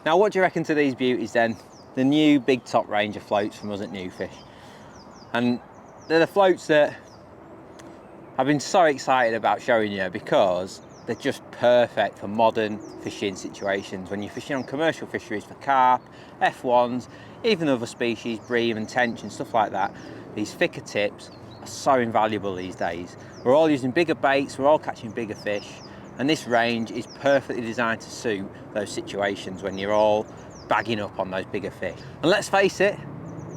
Now what do you reckon to these beauties then? The new big top range of floats from us at NuFish. And they're the floats that I've been so excited about showing you because they're just perfect for modern fishing situations. When you're fishing on commercial fisheries for carp, F1s, even other species, bream and tench and stuff like that, these thicker tips are so invaluable these days. We're all using bigger baits, we're all catching bigger fish, and this range is perfectly designed to suit those situations when you're all bagging up on those bigger fish. And let's face it,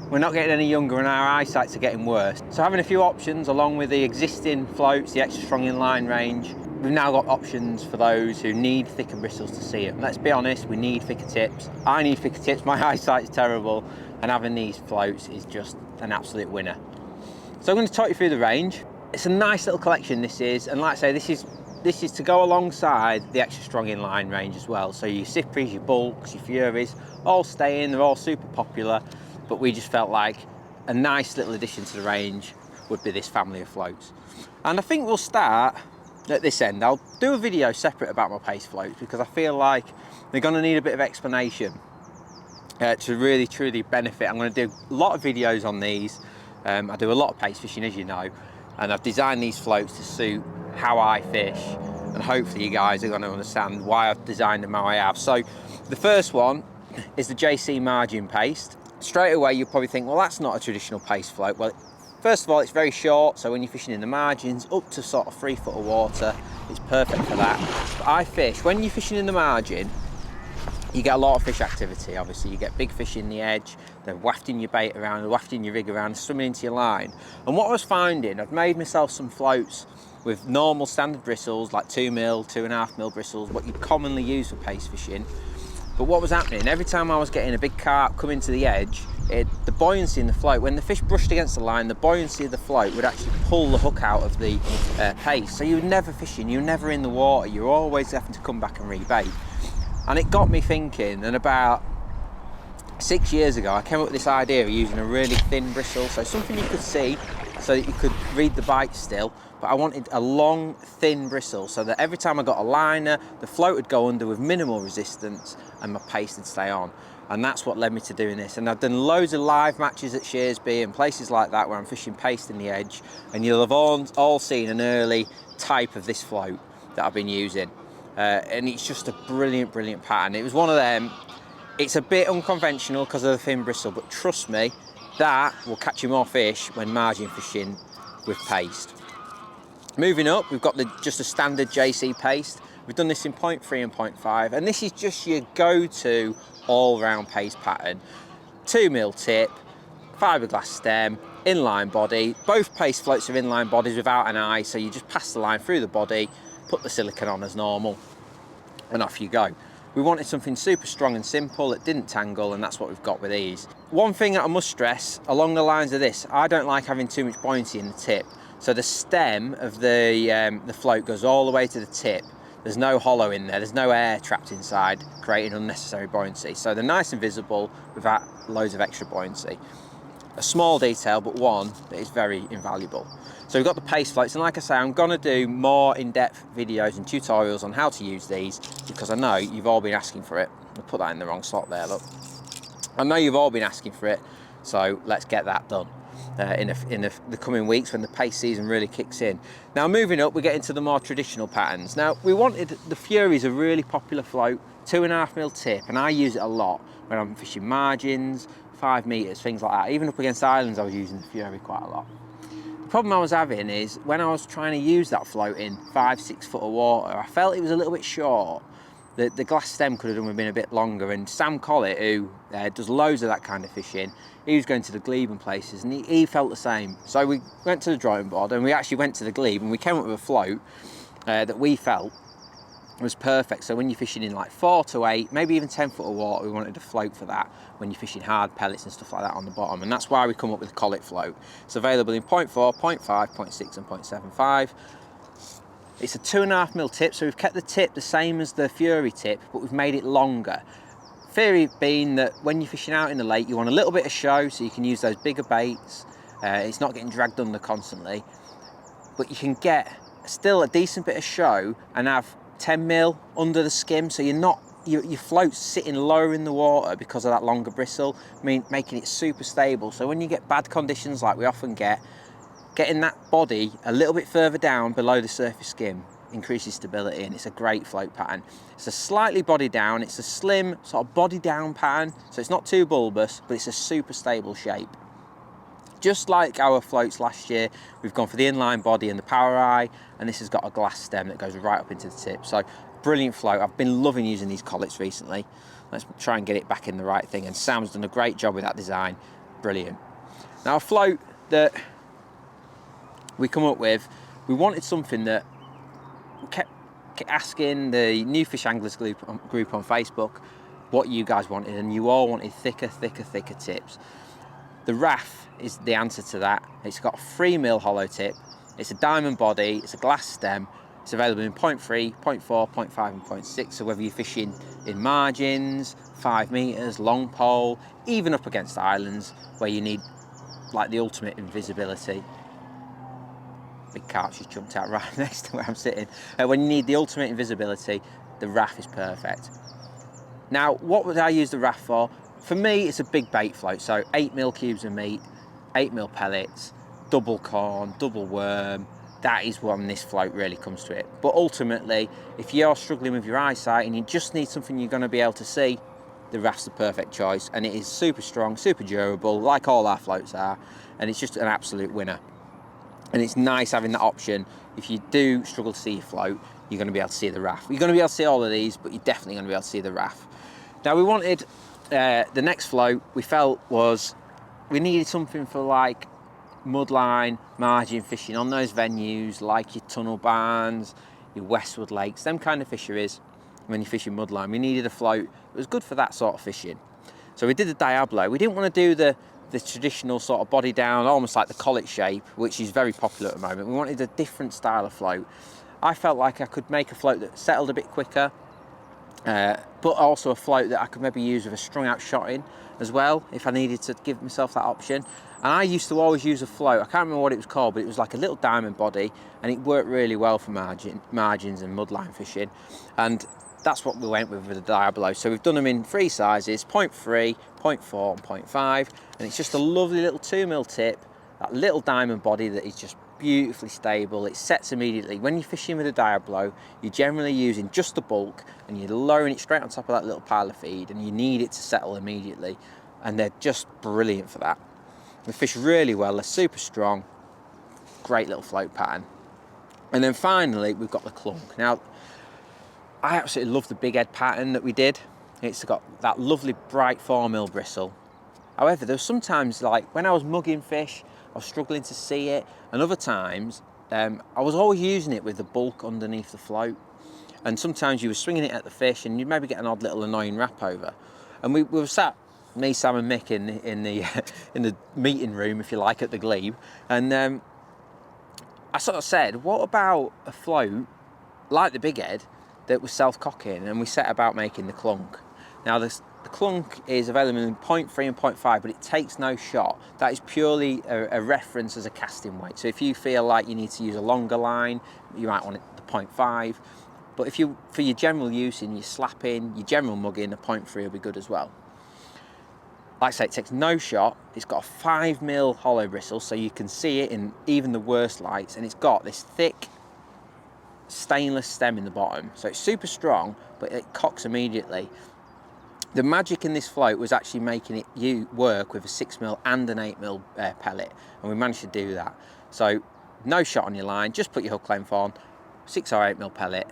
we're not getting any younger and our eyesight's are getting worse. So having a few options along with the existing floats, the extra strong inline range, we've now got options for those who need thicker bristles to see them. Let's be honest, we need thicker tips. I need thicker tips, my eyesight's terrible, and having these floats is just an absolute winner. So I'm going to talk you through the range. It's a nice little collection this is, and like I say, this is to go alongside the extra strong inline range as well. So your Cypries, your Bulks, your Furies, all stay in, they're all super popular. But we just felt like a nice little addition to the range would be this family of floats. And I think we'll start at this end. I'll do a video separate about my paste floats because I feel like they're going to need a bit of explanation to really truly benefit. I'm going to do a lot of videos on these. I do a lot of paste fishing, as you know, and I've designed these floats to suit how I fish, and hopefully you guys are going to understand why I've designed them how I have. So the first one is the JC margin paste. Straight away you'll probably think, well, that's not a traditional paste float. Well, first of all, it's very short, so when you're fishing in the margins up to sort of 3 foot of water, it's perfect for that. But I fish, when you're fishing in the margin, you get a lot of fish activity. Obviously you get big fish in the edge, they're wafting your bait around, they're wafting your rig around, swimming into your line. And what I was finding, I've made myself some floats with normal standard bristles, like 2mm, 2.5mm bristles, what you commonly use for paste fishing. But what was happening, every time I was getting a big carp coming to the edge, the buoyancy in the float, when the fish brushed against the line, the buoyancy of the float would actually pull the hook out of the paste. So you were never fishing, you were never in the water, you were always having to come back and rebait. And it got me thinking, and about 6 years ago, I came up with this idea of using a really thin bristle, so something you could see, so that you could read the bite still, but I wanted a long, thin bristle so that every time I got a liner, the float would go under with minimal resistance and my paste would stay on. And that's what led me to doing this. And I've done loads of live matches at Shearsby and places like that where I'm fishing paste in the edge, and you'll have all seen an early type of this float that I've been using. And it's just a brilliant, brilliant pattern. It was one of them, it's a bit unconventional because of the thin bristle, but trust me, that will catch you more fish when margin fishing with paste. Moving up, we've got just a standard JC paste. We've done this in 0.3 and 0.5, and this is just your go-to all-round paste pattern. 2mm tip, fiberglass stem, inline body. Both paste floats are inline bodies without an eye, so you just pass the line through the body, put the silicone on as normal, and off you go. We wanted something super strong and simple that didn't tangle, and that's what we've got with these. One thing that I must stress, along the lines of this, I don't like having too much buoyancy in the tip. So the stem of the float goes all the way to the tip. There's no hollow in there, there's no air trapped inside, creating unnecessary buoyancy. So they're nice and visible without loads of extra buoyancy. A small detail, but one that is very invaluable. So we've got the paste floats, and like I say, I'm gonna do more in-depth videos and tutorials on how to use these, because I know you've all been asking for it. I'll put that in the wrong slot there, look. I know you've all been asking for it, so let's get that done in the coming weeks when the paste season really kicks in. Now moving up, we get into the more traditional patterns. Now we wanted, the Fury's a really popular float, 2.5mm tip, and I use it a lot when I'm fishing margins, 5 meters, things like that. Even up against islands I was using the Fury quite a lot. The problem I was having is when I was trying to use that float in 5-6 foot of water, I felt it was a little bit short. The glass stem could have done with being a bit longer, and Sam Collett, who does loads of that kind of fishing, he was going to the glebe and places, and he felt the same. So we went to the drawing board, and we actually went to the glebe, and we came up with a float that we felt was perfect. So when you're fishing in like 4 to 8, maybe even 10 foot of water, we wanted a float for that when you're fishing hard pellets and stuff like that on the bottom, and that's why we come up with the Collett float. It's available in 0.4, 0.5, 0.6 and 0.75. It's a 2.5mm tip, so we've kept the tip the same as the Fury tip, but we've made it longer. Theory being that when you're fishing out in the lake, you want a little bit of show so you can use those bigger baits. It's not getting dragged under constantly, but you can get still a decent bit of show and have 10mm under the skim, so you're not your float's sitting lower in the water because of that longer bristle, making it super stable. So when you get bad conditions like we often get, getting that body a little bit further down below the surface skim increases stability, and it's a great float pattern. It's a slightly body down, it's a slim sort of body down pattern, so it's not too bulbous, but it's a super stable shape. Just like our floats last year, we've gone for the inline body and the power eye, and this has got a glass stem that goes right up into the tip. So brilliant float. I've been loving using these Colletts recently. Let's try and get it back in the right thing, and Sam's done a great job with that design. Brilliant. Now, a float that we come up with, we wanted something that we kept asking the NuFish Anglers group on Facebook what you guys wanted, and you all wanted thicker tips. The RAF is the answer to that. It's got a 3mm hollow tip, it's a diamond body, it's a glass stem, it's available in 0.3, 0.4, 0.5 and 0.6, so whether you're fishing in margins, 5 metres, long pole, even up against islands where you need like the ultimate invisibility. Big carp just jumped out right next to where I'm sitting. When you need the ultimate invisibility, the RAF is perfect. Now, what would I use the RAF for? For me, it's a big bait float, so 8mm cubes of meat, 8mm pellets, double corn, double worm. That is when this float really comes to it. But ultimately, if you're struggling with your eyesight and you just need something you're going to be able to see, the RAF's the perfect choice, and it is super strong, super durable, like all our floats are, and it's just an absolute winner. And it's nice having that option. If you do struggle to see your float, you're going to be able to see the RAF. You're going to be able to see all of these, but you're definitely going to be able to see the RAF. Now, we wanted the next float, we felt was we needed something for like mudline, margin fishing on those venues like your Tunnel Barns, your Westwood Lakes, them kind of fisheries. When you're fishing mudline, we needed a float that was good for that sort of fishing. So we did the Diablo. We didn't want to do the traditional sort of body down, almost like the Collett shape, which is very popular at the moment. We wanted a different style of float. I felt like I could make a float that settled a bit quicker, but also a float that I could maybe use with a strung out shot in as well, if I needed to give myself that option. And I used to always use a float, I can't remember what it was called, but it was like a little diamond body, and it worked really well for margins and mudline fishing. And that's what we went with the Diablo. So we've done them in 3 sizes, 0.3, 0.4 and 0.5, and it's just a lovely little 2mm tip, that little diamond body that is just beautifully stable. It sets immediately. When you're fishing with a Diablo, you're generally using just the bulk and you're lowering it straight on top of that little pile of feed, and you need it to settle immediately, and they're just brilliant for that. They fish really well, they're super strong, great little float pattern. And then finally we've got the Clunk. Now, I absolutely love the big head pattern that we did. It's got that lovely bright 4mm bristle. However, there's sometimes, like when I was mugging fish, I was struggling to see it, and other times I was always using it with the bulk underneath the float, and sometimes you were swinging it at the fish and you'd maybe get an odd little annoying wrap over. And we were sat, me, Sam and Mick, in the meeting room, if you like, at the glebe, and I sort of said, what about a float like the big head that was self-cocking? And we set about making the Clunk. Now, the Clunk is available in 0.3 and 0.5, but it takes no shot. That is purely a reference as a casting weight. So if you feel like you need to use a longer line, you might want the 0.5. But if you, for your general use in your slapping, your general mugging, a 0.3 will be good as well. Like I say, it takes no shot. It's got a 5mm hollow bristle, so you can see it in even the worst lights, and it's got this thick stainless stem in the bottom, so it's super strong, but it cocks immediately. The magic in this float was actually making it work with a 6mm and an 8mm pellet, and we managed to do that. So no shot on your line, just put your hook length on, 6 or 8mm pellet,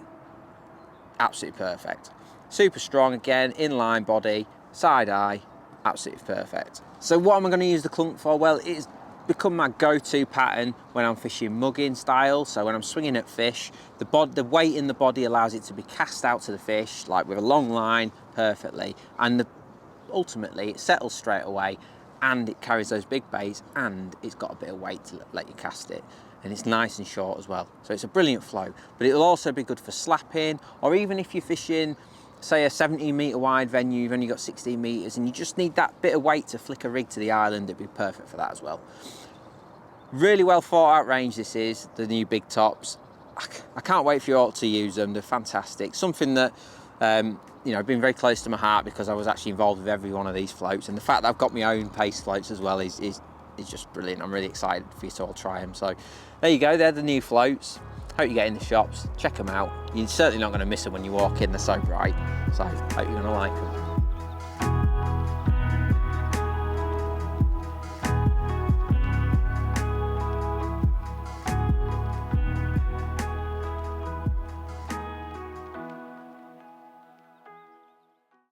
absolutely perfect. Super strong again, inline body, side eye, absolutely perfect. So what am I going to use the Clunk for? Well, it's become my go-to pattern when I'm fishing mugging style. So when I'm swinging at fish, the weight in the body allows it to be cast out to the fish, like with a long line, perfectly. And ultimately, it settles straight away, and it carries those big baits, and it's got a bit of weight to let you cast it. And it's nice and short as well. So it's a brilliant float, but it'll also be good for slapping, or even if you're fishing, say, a 17-metre wide venue, you've only got 16 metres, and you just need that bit of weight to flick a rig to the island, it'd be perfect for that as well. Really well thought out range this is, the new big tops. I can't wait for you all to use them, they're fantastic. Something that you know, been very close to my heart because I was actually involved with every one of these floats, and the fact that I've got my own paste floats as well is just brilliant. I'm really excited for you to all try them. So there you go, they're the new floats. Hope you get in the shops, check them out. You're certainly not going to miss them when you walk in, they're so bright. So hope you're going to like them.